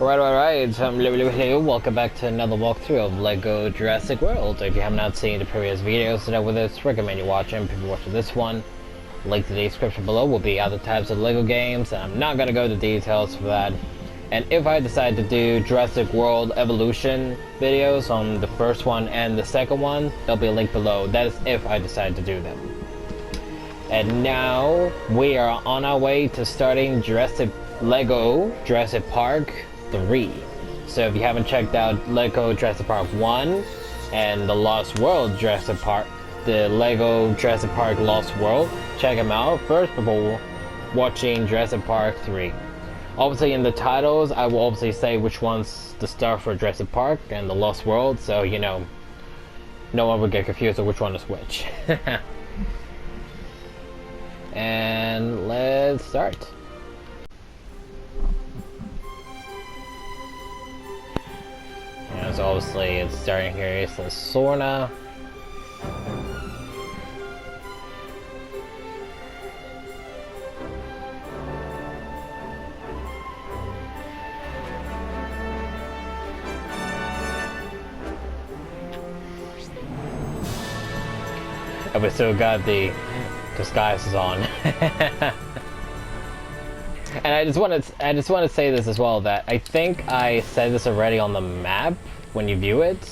Alright, hello, welcome back to another walkthrough of LEGO Jurassic World. If you have not seen the previous videos that with us, recommend you watch them. If you're watching this one, link to the description below will be other types of LEGO games, and I'm not gonna go into details for that. And if I decide to do Jurassic World Evolution videos on the first one and the second one, there'll be a link below. That is if I decide to do them. And now, we are on our way to starting LEGO Jurassic Park 3. So if you haven't checked out LEGO Jurassic Park 1 and the Lost World Jurassic Park, the LEGO Jurassic Park Lost World, check them out first before watching Jurassic Park 3. Obviously in the titles, I will obviously say which one's the star for Jurassic Park and the Lost World, so you know, no one will get confused of which one is which. And let's start. So obviously it's starting here, it's the Sorna. And we still got the disguises on. And I just want to say this as well, that I think I said this already on the map when you view it,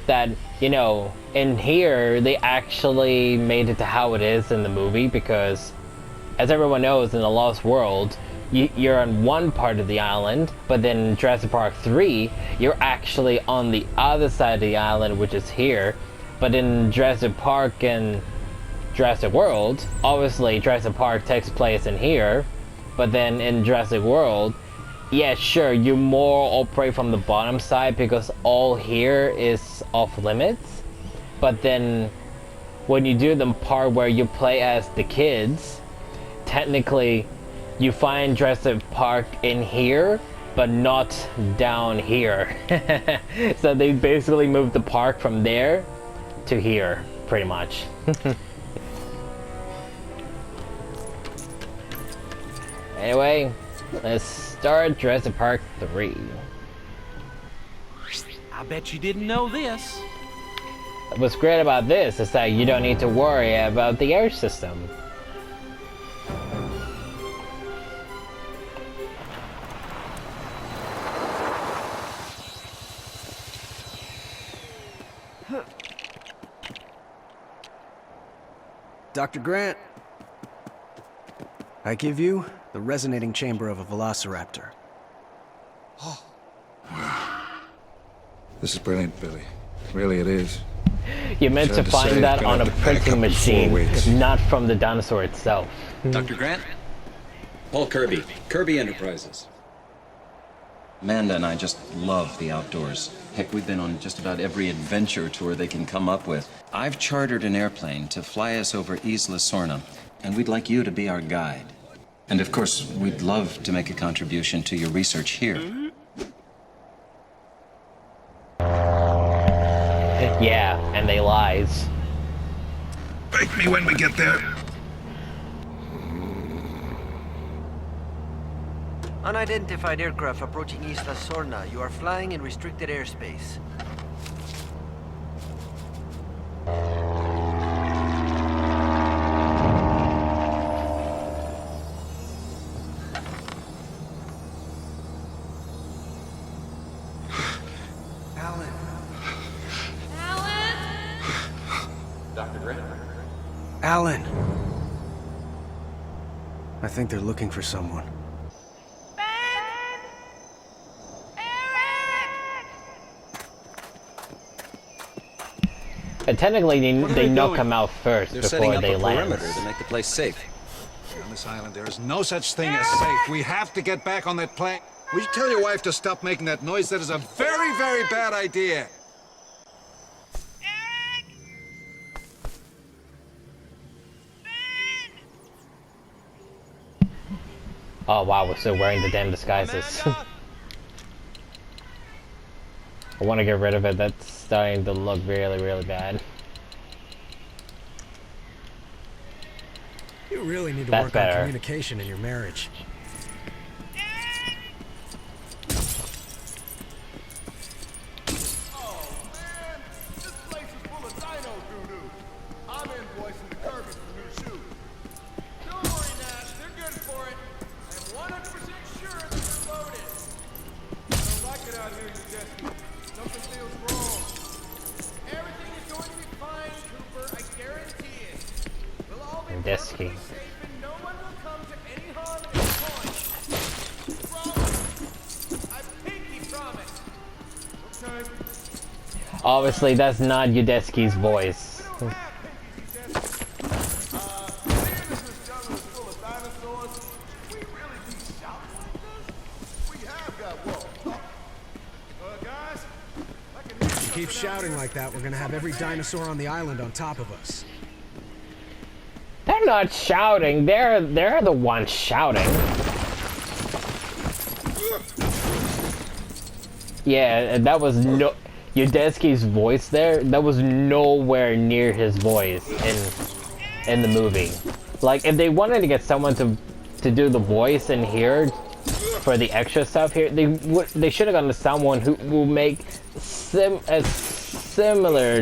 that, you know, in here they actually made it to how it is in the movie, because as everyone knows, in the Lost World you're on one part of the island, but then in Jurassic Park 3 you're actually on the other side of the island, which is here. But in Jurassic Park and Jurassic World, obviously Jurassic Park takes place in here, but then in Jurassic World, yeah, sure, you more operate from the bottom side because all here is off limits. But then when you do the part where you play as the kids, technically you find Jurassic Park in here, but not down here. So they basically moved the park from there to here, pretty much. Anyway, let's start Jurassic Park 3. I bet you didn't know this. What's great about this is that you don't need to worry about the air system. Dr. Grant, I give you the resonating chamber of a velociraptor. This is brilliant, Billy. Really, it is. You meant to find that on a printing machine, not from the dinosaur itself. Dr. Grant? Paul Kirby, Kirby Enterprises. Amanda and I just love the outdoors. Heck, we've been on just about every adventure tour they can come up with. I've chartered an airplane to fly us over Isla Sorna, and we'd like you to be our guide. And of course, we'd love to make a contribution to your research here. Yeah, and they lies. Break me when we get there. Unidentified aircraft approaching Isla Sorna. You are flying in restricted airspace. Alan. Dr. Grant? Alan. I think they're looking for someone. And technically, they knock them out first before they land. To make the place safe. On this island, there is no such thing as safe. We have to get back on that plane. Will you tell your wife to stop making that noise? That is a very, very bad idea. Oh wow, we're still wearing the damn disguises. I want to get rid of it. That's starting to look really, really bad. You really need to That's work better. on communication in your marriage. Udesky. Obviously, that's not Udesky's voice. If you keep shouting like that, we're gonna have every dinosaur on the island on top of us. They're not shouting. They're the ones shouting. Yeah, that was no Udesky's voice there. That was nowhere near his voice in the movie. Like, if they wanted to get someone to do the voice in here for the extra stuff here, they should have gone to someone who will make similar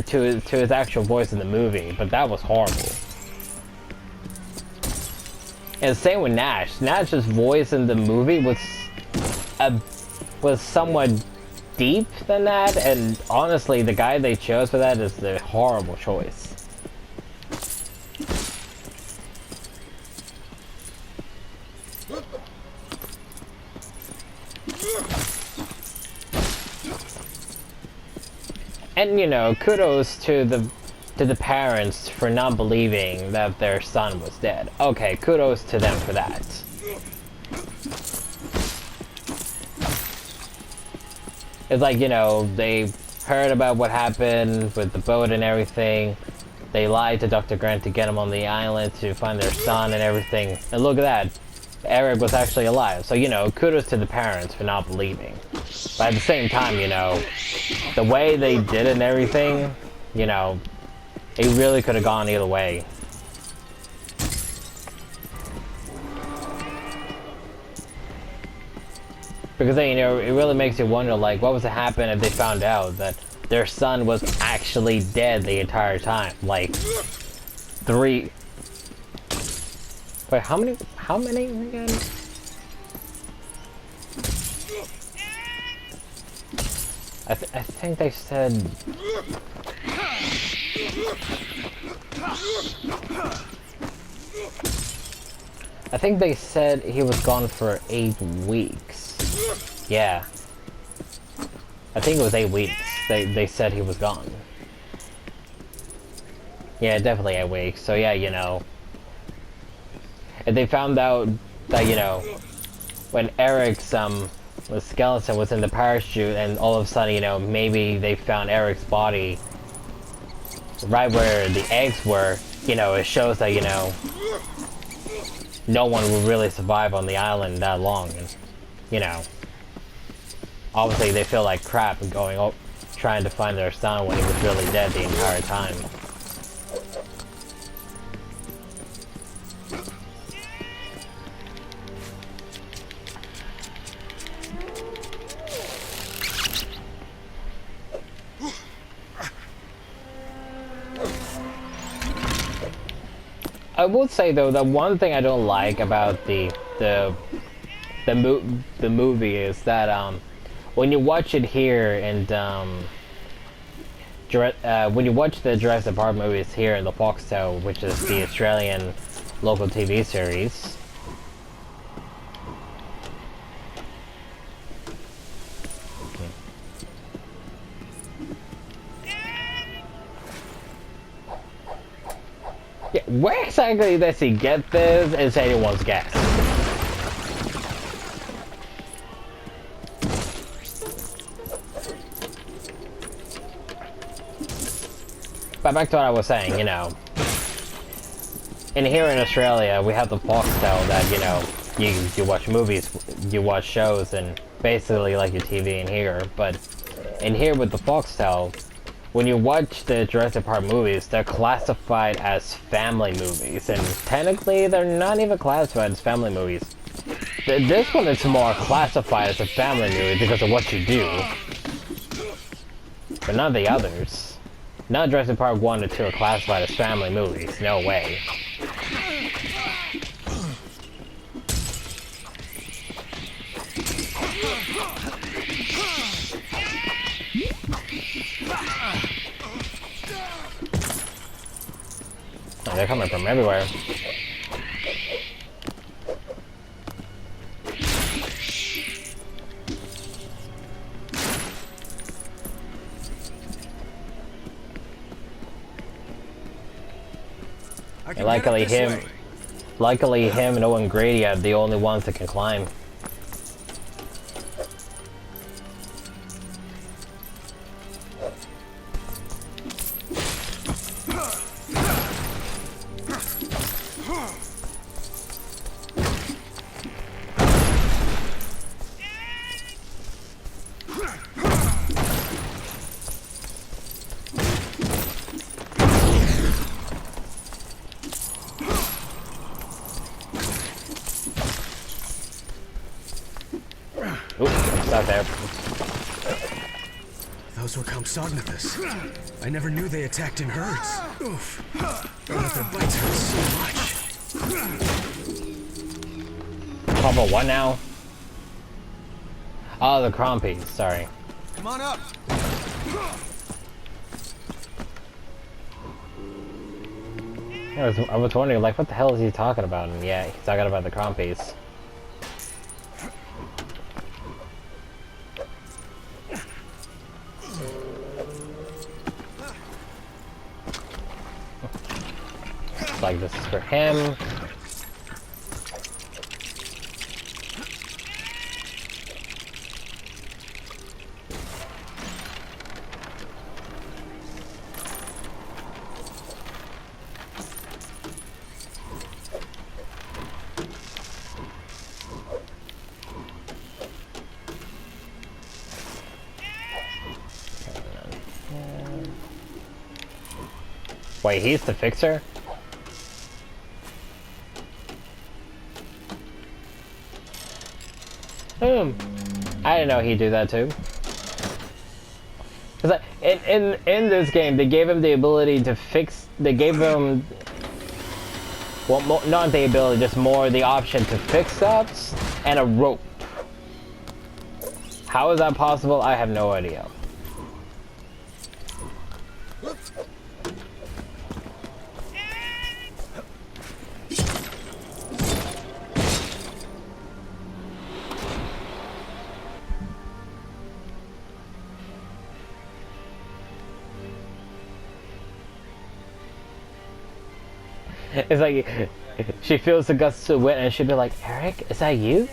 to his actual voice in the movie. But that was horrible. And same with Nash. Nash's voice in the movie was somewhat deep than that, and honestly, the guy they chose for that is the horrible choice. And you know, kudos to the parents for not believing that their son was dead. Okay, kudos to them for that. It's like, you know, they heard about what happened with the boat and everything. They lied to Dr. Grant to get him on the island to find their son and everything. And look at that. Eric was actually alive. So, you know, kudos to the parents for not believing. But at the same time, you know, the way they did it and everything, you know, it really could have gone either way. Because then, you know, it really makes you wonder, like, what was to happen if they found out that their son was actually dead the entire time? Like, 3... Wait, how many again? I think they said... I think they said he was gone for 8 weeks. Yeah. I think it was 8 weeks. They said he was gone. Yeah, definitely 8 weeks. So yeah, you know. And they found out that, you know, when Eric's the skeleton was in the parachute, and all of a sudden, you know, maybe they found Eric's body right where the eggs were, you know, it shows that, you know, no one would really survive on the island that long. And, you know, obviously they feel like crap and going trying to find their son when he was really dead the entire time. I would say though that one thing I don't like about the movie is that when you watch it here and when you watch the Jurassic Park movies here in the Foxtel, which is the Australian local TV series, yeah, where exactly does he get this is anyone's guess. But back to what I was saying, you know. In here in Australia, we have the Foxtel that, you know, you watch movies, you watch shows, and basically like your TV in here. But in here with the Foxtel, when you watch the Jurassic Park movies, they're classified as family movies, and technically they're not even classified as family movies. This one is more classified as a family movie because of what you do, but not the others. Not Jurassic Park 1 and 2 are classified as family movies, no way. Oh, they're coming from everywhere. can Luckily get up this him, way. luckily him and Owen Grady are the only ones that can climb. Oop, stuck there. Those were Compsognathus. I never knew they attacked in herds. Oof. But their bites hurt so much. Level what now? Oh, the Crompies, sorry. Come on up. I was wondering, like, what the hell is he talking about? And yeah, he's talking about the Crompies. Looks like this is for him. Wait, he's the fixer? I didn't know he'd do that too. Cause in this game, they gave him the ability to fix. They gave him, well, not the ability, just more the option to fix stuff and a rope. How is that possible? I have no idea. It's like she feels the guts to win, and she'd be like, "Eric, is that you?"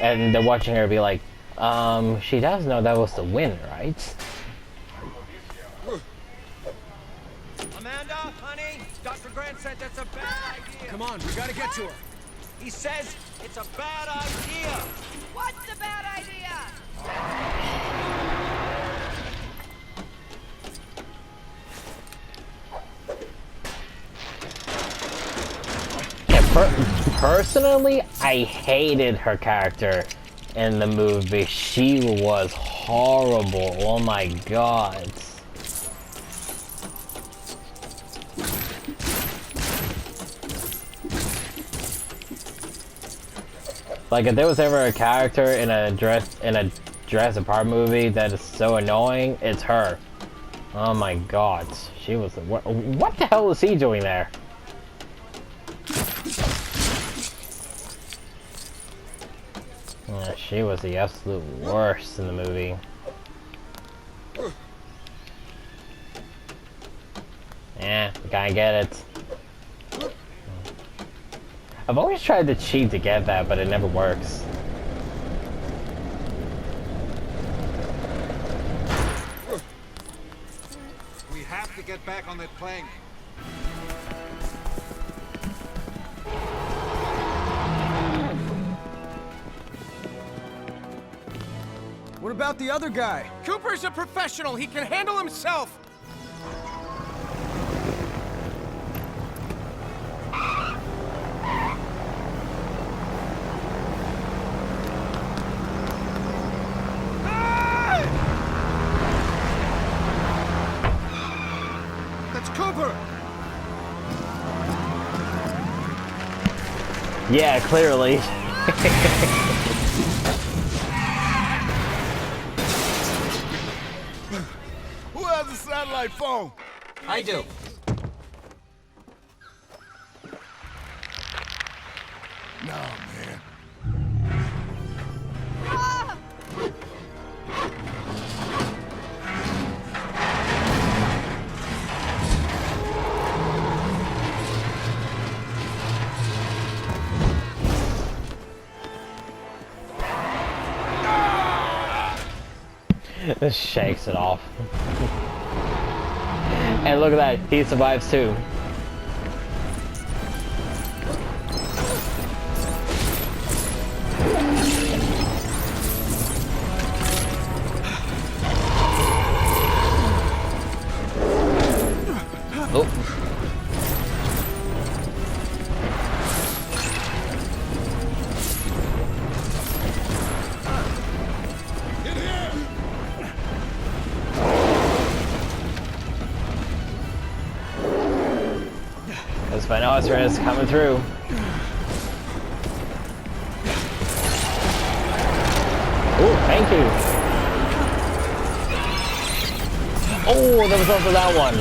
And they're watching her be like, she does know that was the win, right?" Amanda, honey, Dr. Grant said that's a bad idea. Come on, we gotta get to her. He says it's a bad idea. What's the bad idea? Personally, I hated her character in the movie. She was horrible. Oh my god. Like, if there was ever a character in a Jurassic Park movie that is so annoying, it's her. Oh my god. She was what the hell was he doing there? Yeah, she was the absolute worst in the movie. Yeah, you kinda get it. I've always tried to cheat to get that, but it never works. We have to get back on that plane. What about the other guy? Cooper's a professional. He can handle himself. That's Cooper! Yeah, clearly. Who has a satellite phone? I do. No, man. Just shakes it off. And look at that, he survives too. Oh. The Spinosaurus is coming through. Oh, thank you. Oh, there was also that one.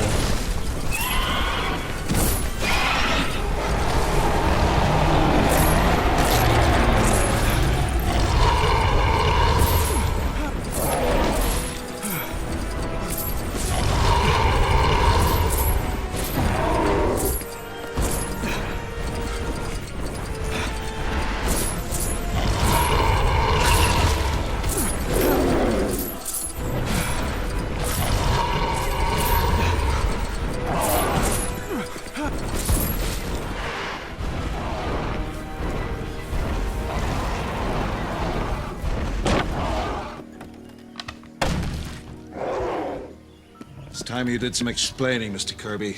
It's time you did some explaining, Mr. Kirby.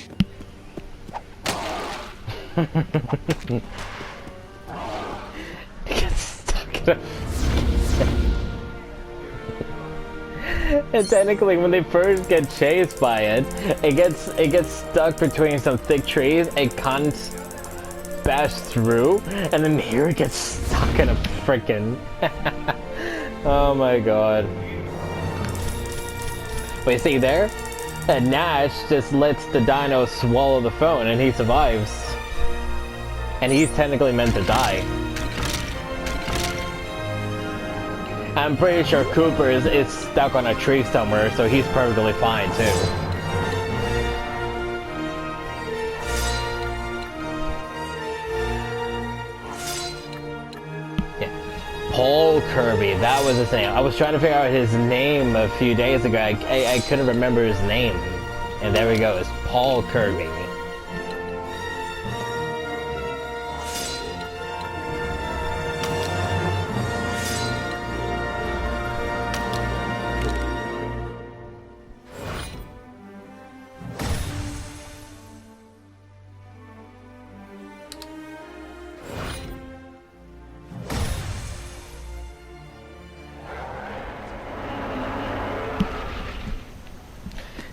Gets stuck in a... And technically, when they first get chased by it, it gets stuck between some thick trees. It can't bash through, and then here it gets stuck in a frickin'. Oh my god! Wait, see there? That Nash just lets the dino swallow the phone, and he survives. And he's technically meant to die. I'm pretty sure Cooper is stuck on a tree somewhere, so he's perfectly fine too. Yeah. Paul Kirby, that was his name. I was trying to figure out his name a few days ago. I couldn't remember his name. And there we go, it's Paul Kirby.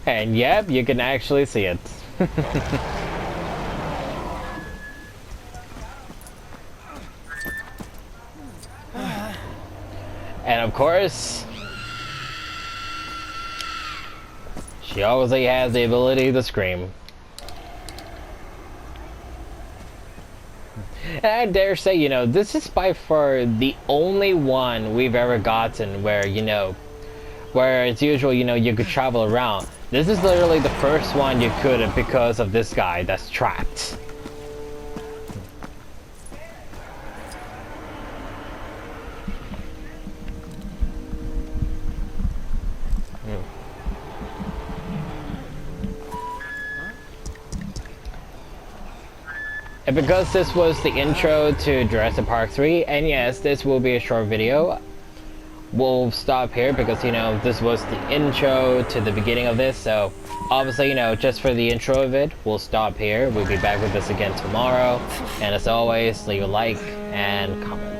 And yep, you can actually see it. And of course, she obviously has the ability to scream. And I dare say, you know, this is by far the only one we've ever gotten where, you know, where it's usual, you know, you could travel around. This is literally the first one you couldn't because of this guy that's trapped. And because this was the intro to Jurassic Park 3, and yes, this will be a short video, we'll stop here because, you know, this was the intro to the beginning of this, so obviously, you know, just for the intro of it, we'll stop here. We'll be back with this again tomorrow, and as always, leave a like and comment.